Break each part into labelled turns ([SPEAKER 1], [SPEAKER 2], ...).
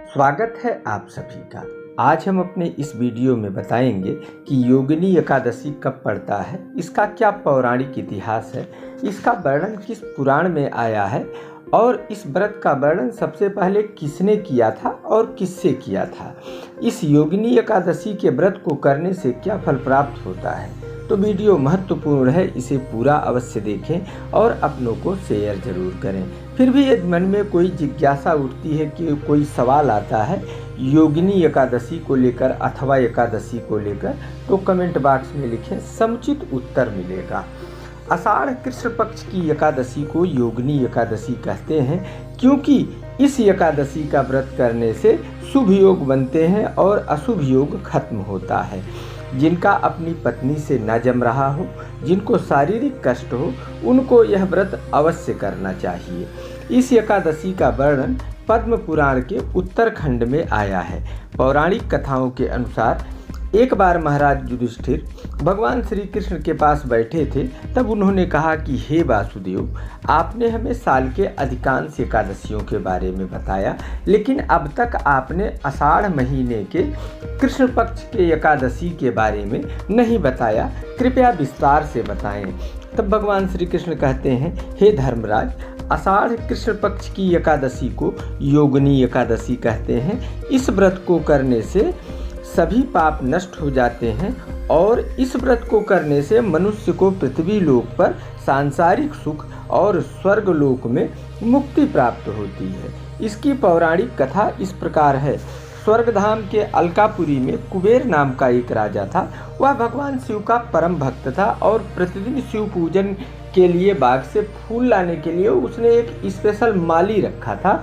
[SPEAKER 1] स्वागत है आप सभी का। आज हम अपने इस वीडियो में बताएंगे कि योगिनी एकादशी कब पड़ता है, इसका क्या पौराणिक इतिहास है, इसका वर्णन किस पुराण में आया है और इस व्रत का वर्णन सबसे पहले किसने किया था और किससे किया था। इस योगिनी एकादशी के व्रत को करने से क्या फल प्राप्त होता है। तो वीडियो महत्वपूर्ण है, इसे पूरा अवश्य देखें और अपनों को शेयर जरूर करें। फिर भी यदि मन में कोई जिज्ञासा उठती है कि कोई सवाल आता है योगिनी एकादशी को लेकर अथवा एकादशी को लेकर, तो कमेंट बॉक्स में लिखें, समुचित उत्तर मिलेगा। आषाढ़ कृष्ण पक्ष की एकादशी को योगिनी एकादशी कहते हैं क्योंकि इस एकादशी का व्रत करने से शुभ योग बनते हैं और अशुभ योग खत्म होता है। जिनका अपनी पत्नी से न जम रहा हो, जिनको शारीरिक कष्ट हो, उनको यह व्रत अवश्य करना चाहिए। इस एकादशी का वर्णन पद्म पुराण के उत्तरखंड में आया है। पौराणिक कथाओं के अनुसार एक बार महाराज युधिष्ठिर भगवान श्री कृष्ण के पास बैठे थे। तब उन्होंने कहा कि हे वासुदेव, आपने हमें साल के अधिकांश एकादशियों के बारे में बताया, लेकिन अब तक आपने आषाढ़ महीने के कृष्ण पक्ष के एकादशी के बारे में नहीं बताया, कृपया विस्तार से बताएं। तब भगवान श्री कृष्ण कहते हैं, हे धर्मराज, आषाढ़ कृष्ण पक्ष की एकादशी को योगिनी एकादशी कहते हैं। इस व्रत को करने से सभी पाप नष्ट हो जाते हैं और इस व्रत को करने से मनुष्य को पृथ्वी लोक पर सांसारिक सुख और स्वर्ग लोक में मुक्ति प्राप्त होती है। इसकी पौराणिक कथा इस प्रकार है। स्वर्गधाम के अलकापुरी में कुबेर नाम का एक राजा था। वह भगवान शिव का परम भक्त था और प्रतिदिन शिव पूजन के लिए बाग से फूल लाने के लिए उसने एक स्पेशल माली रखा था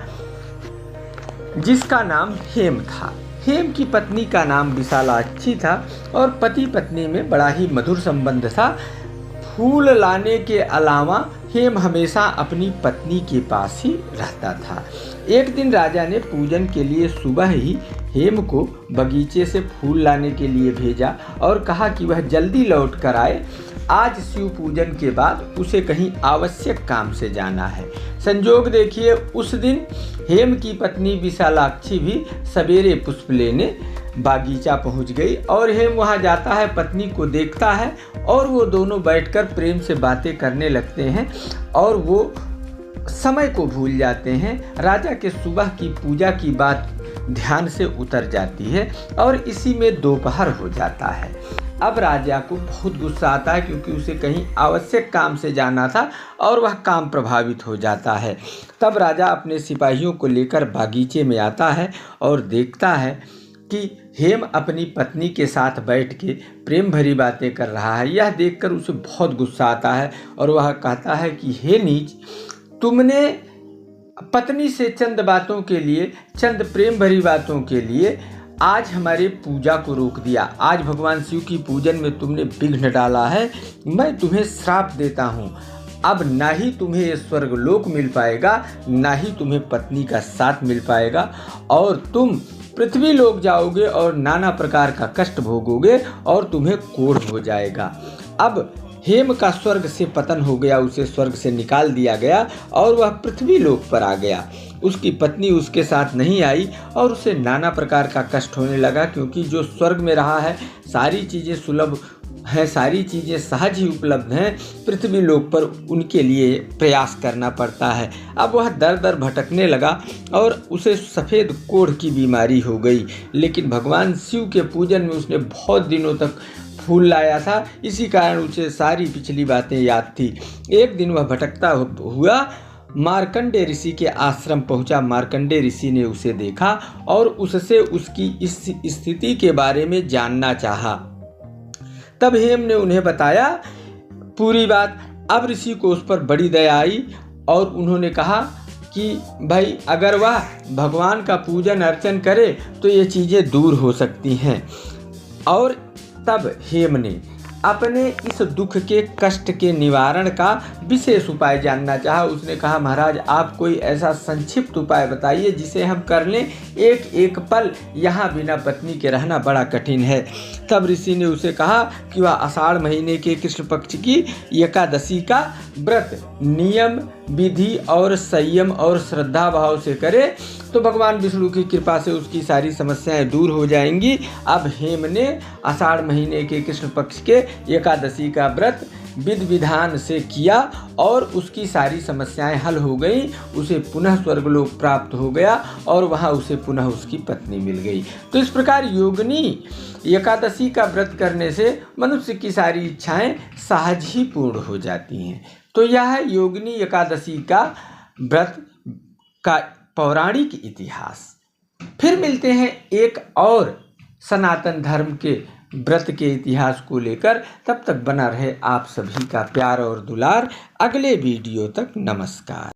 [SPEAKER 1] जिसका नाम हेम था। हेम की पत्नी का नाम विशालाक्षी था और पति पत्नी में बड़ा ही मधुर संबंध था। फूल लाने के अलावा हेम हमेशा अपनी पत्नी के पास ही रहता था। एक दिन राजा ने पूजन के लिए सुबह ही हेम को बगीचे से फूल लाने के लिए भेजा और कहा कि वह जल्दी लौट कर आए। आज शिव पूजन के बाद उसे कहीं आवश्यक काम से जाना है। संजोग देखिए, उस दिन हेम की पत्नी विशालाक्षी भी सवेरे पुष्प लेने बागीचा पहुंच गई और हेम वहां जाता है, पत्नी को देखता है और वो दोनों बैठकर प्रेम से बातें करने लगते हैं और वो समय को भूल जाते हैं। राजा के सुबह की पूजा की बात ध्यान से उतर जाती है और इसी में दोपहर हो जाता है। अब राजा को बहुत गुस्सा आता है क्योंकि उसे कहीं आवश्यक काम से जाना था और वह काम प्रभावित हो जाता है। तब राजा अपने सिपाहियों को लेकर बागीचे में आता है और देखता है कि हेम अपनी पत्नी के साथ बैठ के प्रेम भरी बातें कर रहा है। यह देखकर उसे बहुत गुस्सा आता है और वह कहता है कि हे नीच, तुमने पत्नी से चंद बातों के लिए, चंद प्रेम भरी बातों के लिए आज हमारे पूजा को रोक दिया। आज भगवान शिव की पूजन में तुमने विघ्न डाला है। मैं तुम्हें श्राप देता हूँ। अब ना ही तुम्हें ये स्वर्ग लोक मिल पाएगा, ना ही तुम्हें पत्नी का साथ मिल पाएगा और तुम पृथ्वी लोक जाओगे और नाना प्रकार का कष्ट भोगोगे और तुम्हें कोढ़ हो जाएगा। अब हेम का स्वर्ग से पतन हो गया, उसे स्वर्ग से निकाल दिया गया और वह पृथ्वी लोक पर आ गया। उसकी पत्नी उसके साथ नहीं आई और उसे नाना प्रकार का कष्ट होने लगा क्योंकि जो स्वर्ग में रहा है सारी चीज़ें सुलभ हैं, सारी चीज़ें सहज ही उपलब्ध हैं। पृथ्वी लोक पर उनके लिए प्रयास करना पड़ता है। अब वह दर दर भटकने लगा और उसे सफ़ेद कोढ़ की बीमारी हो गई। लेकिन भगवान शिव के पूजन में उसने बहुत दिनों तक फूल लाया था, इसी कारण उसे सारी पिछली बातें याद थी। एक दिन वह भटकता हुआ मार्कंडे ऋषि के आश्रम पहुंचा। मार्कंडे ऋषि ने उसे देखा और उससे उसकी इस स्थिति के बारे में जानना चाहा। तब हेम ने उन्हें बताया पूरी बात। अब ऋषि को उस पर बड़ी दया आई और उन्होंने कहा कि भाई, अगर वह भगवान का पूजन अर्चन करे तो ये चीज़ें दूर हो सकती हैं। और तब हेम ने अपने इस दुख के कष्ट के निवारण का विशेष उपाय जानना चाहा। उसने कहा, महाराज, आप कोई ऐसा संक्षिप्त उपाय बताइए जिसे हम कर लें। एक एक पल यहाँ बिना पत्नी के रहना बड़ा कठिन है। तब ऋषि ने उसे कहा कि वह आषाढ़ महीने के कृष्ण पक्ष की एकादशी का व्रत नियम विधि और संयम और श्रद्धा भाव से करे तो भगवान विष्णु की कृपा से उसकी सारी समस्याएं दूर हो जाएंगी। अब हेम ने आषाढ़ महीने के कृष्ण पक्ष के एकादशी का व्रत विधि विधान से किया और उसकी सारी समस्याएं हल हो गई। उसे पुनः स्वर्गलोक प्राप्त हो गया और वहां उसे पुनः उसकी पत्नी मिल गई। तो इस प्रकार योगिनी एकादशी का व्रत करने से मनुष्य की सारी इच्छाएं सहज ही पूर्ण हो जाती हैं। तो यह है योगिनी एकादशी का व्रत का पौराणिक इतिहास। फिर मिलते हैं एक और सनातन धर्म के व्रत के इतिहास को लेकर। तब तक बना रहे आप सभी का प्यार और दुलार। अगले वीडियो तक नमस्कार।